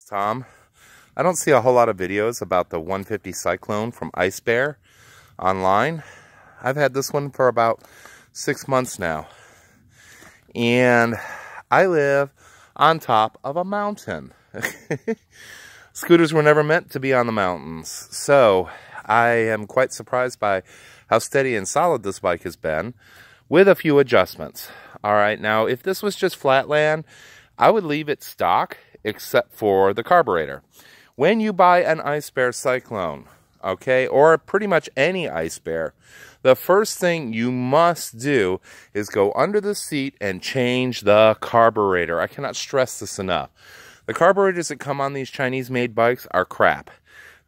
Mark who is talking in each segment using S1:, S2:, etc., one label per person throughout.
S1: Tom. I don't see a whole lot of videos about the 150 Cyclone from IceBear online. I've had this one for about 6 months now. And I live on top of a mountain. Scooters were never meant to be on the mountains. So I am quite surprised by how steady and solid this bike has been, with a few adjustments. All right, now if this was just flat land, I would leave it stock except for the carburetor. When you buy an IceBear Cyclone, okay, or pretty much any IceBear, the first thing you must do is go under the seat and change the carburetor. I cannot stress this enough. The carburetors that come on these Chinese-made bikes are crap.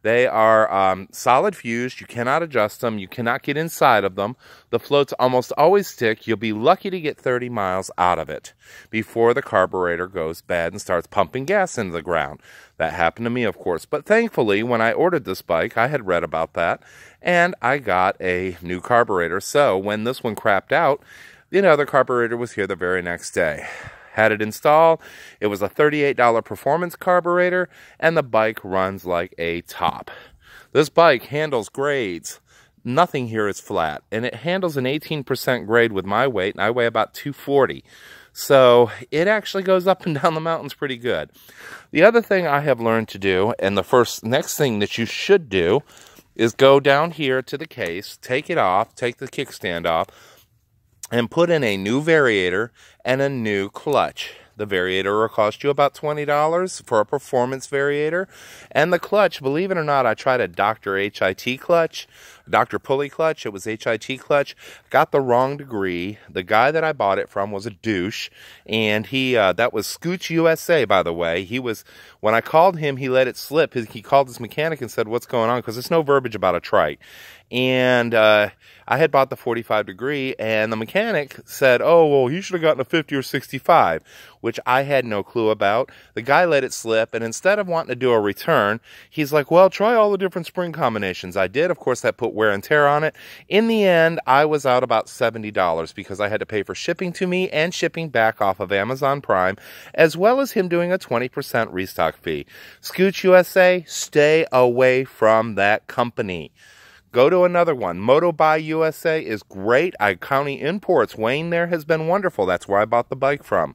S1: They are solid fused. You cannot adjust them. You cannot get inside of them. The floats almost always stick. You'll be lucky to get 30 miles out of it before the carburetor goes bad and starts pumping gas into the ground. That happened to me, of course. But thankfully, when I ordered this bike, I had read about that, and I got a new carburetor. So when this one crapped out, the other carburetor was here the very next day. Had it installed. It was a $38 performance carburetor, and the bike runs like a top. This bike handles grades. Nothing here is flat, and it handles an 18% grade with my weight, and I weigh about 240. So it actually goes up and down the mountains pretty good. The other thing I have learned to do, and the next thing that you should do, is go down here to the case, take it off, take the kickstand off, and put in a new variator and a new clutch. The variator will cost you about $20 for a performance variator. And the clutch, believe it or not, I tried a Dr. HIT clutch, Dr. Pulley clutch. It was HIT clutch. Got the wrong degree. The guy that I bought it from was a douche. And that was Scooch USA, by the way. When I called him, he let it slip. He called his mechanic and said, "What's going on?" Because there's no verbiage about a trike. And I had bought the 45 degree, and the mechanic said, "Oh, well, you should have gotten a 50 or 65, which I had no clue about. The guy let it slip, and instead of wanting to do a return, he's like, "Well, try all the different spring combinations." I did. Of course, that put wear and tear on it. In the end, I was out about $70 because I had to pay for shipping to me and shipping back off of Amazon Prime, as well as him doing a 20% restock fee. Scooch USA, stay away from that company. Go to another one. Motobuy USA is great. CountyImports, Wayne there has been wonderful. That's where I bought the bike from.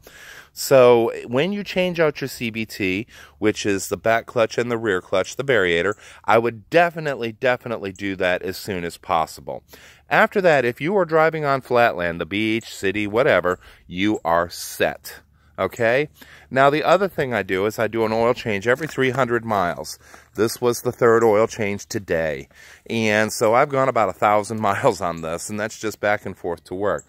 S1: So when you change out your CBT, which is the back clutch and the rear clutch, the variator, I would definitely do that as soon as possible. After that, if you are driving on flatland, the beach, city, whatever, you are set. Okay? Now, the other thing I do is I do an oil change every 300 miles. This was the third oil change today. And so I've gone about 1,000 miles on this, and that's just back and forth to work.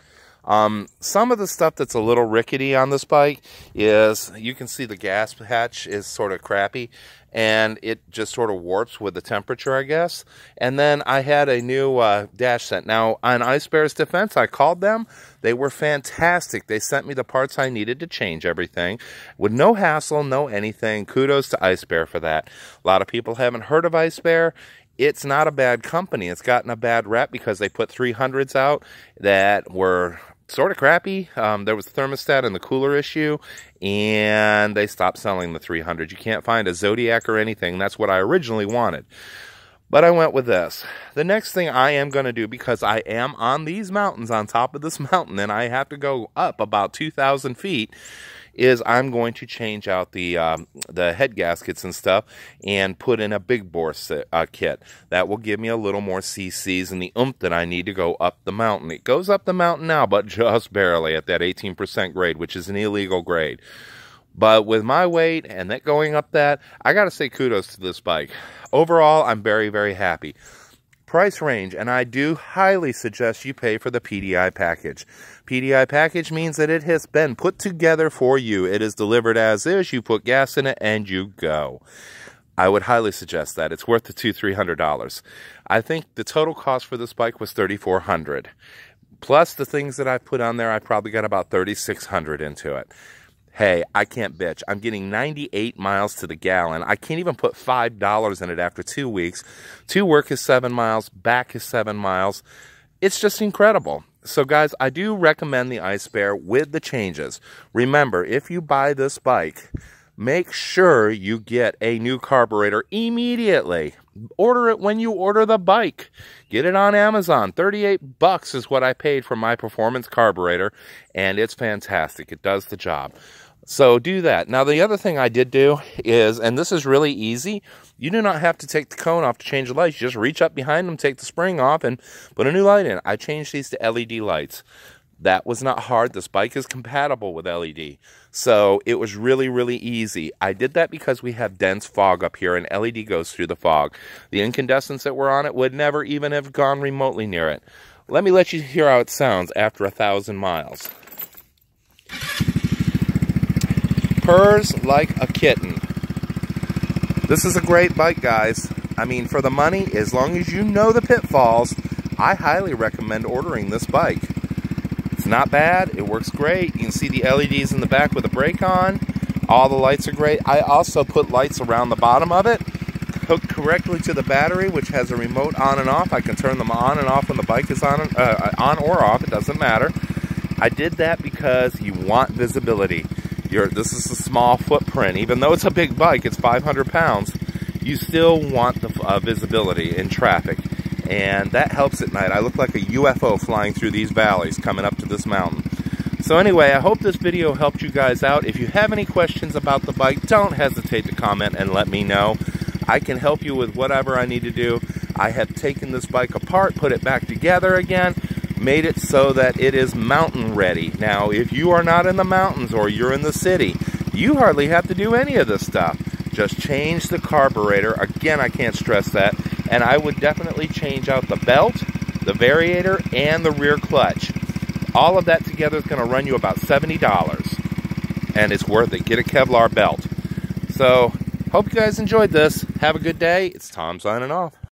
S1: Some of the stuff that's a little rickety on this bike is, you can see the gas hatch is sort of crappy, and it just sort of warps with the temperature, I guess. And then I had a new dash set. Now, on IceBear's defense, I called them. They were fantastic. They sent me the parts I needed to change everything with no hassle, no anything. Kudos to IceBear for that. A lot of people haven't heard of IceBear. It's not a bad company. It's gotten a bad rap because they put 300s out that were sort of crappy. There was the thermostat and the cooler issue, and they stopped selling the 300. You can't find a Zodiac or anything. That's what I originally wanted. But I went with this. The next thing I am going to do, because I am on these mountains, on top of this mountain, and I have to go up about 2,000 feet, is I'm going to change out the head gaskets and stuff and put in a big bore kit. That will give me a little more cc's and the oomph that I need to go up the mountain. It goes up the mountain now, but just barely at that 18% grade, which is an illegal grade. But with my weight and that going up that, I got to say kudos to this bike. Overall, I'm very happy. Price range, and I do highly suggest you pay for the PDI package. PDI package means that it has been put together for you. It is delivered as is. You put gas in it and you go. I would highly suggest that. It's worth the $200-300. I think the total cost for this bike was $3,400. Plus the things that I put on there, I probably got about $3,600 into it. Hey, I can't bitch. I'm getting 98 miles to the gallon. I can't even put $5 in it after 2 weeks. To work is 7 miles. Back is 7 miles. It's just incredible. So, guys, I do recommend the IceBear with the changes. Remember, if you buy this bike, make sure you get a new carburetor immediately. Order it when you order the bike. Get it on Amazon. 38 bucks is what I paid for my performance carburetor, and it's fantastic. It does the job. So do that. Now, the other thing I did do is, and this is really easy, you do not have to take the cone off to change the lights. You just reach up behind them, take the spring off, and put a new light in. I changed these to LED lights. That was not hard. This bike is compatible with LED. So it was really, really easy. I did that because we have dense fog up here, and LED goes through the fog. The incandescents that were on it would never even have gone remotely near it. Let me let you hear how it sounds after 1,000 miles. Purrs like a kitten. This is a great bike, guys. I mean, for the money, as long as you know the pitfalls, I highly recommend ordering this bike. It's not bad. It works great. You can see the LEDs in the back with the brake on. All the lights are great. I also put lights around the bottom of it, hooked correctly to the battery, which has a remote on and off. I can turn them on and off when the bike is on or off. It doesn't matter. I did that because you want visibility. This is a small footprint. Even though it's a big bike, it's 500 pounds, you still want the visibility in traffic. And that helps at night. I look like a UFO flying through these valleys coming up to this mountain. So anyway, I hope this video helped you guys out. If you have any questions about the bike, don't hesitate to comment and let me know. I can help you with whatever I need to do. I have taken this bike apart, put it back together again, made it so that it is mountain ready. Now, if you are not in the mountains or you're in the city, you hardly have to do any of this stuff. Just change the carburetor. Again, I can't stress that. And I would definitely change out the belt, the variator, and the rear clutch. All of that together is going to run you about $70. And it's worth it. Get a Kevlar belt. So, hope you guys enjoyed this. Have a good day. It's Tom signing off.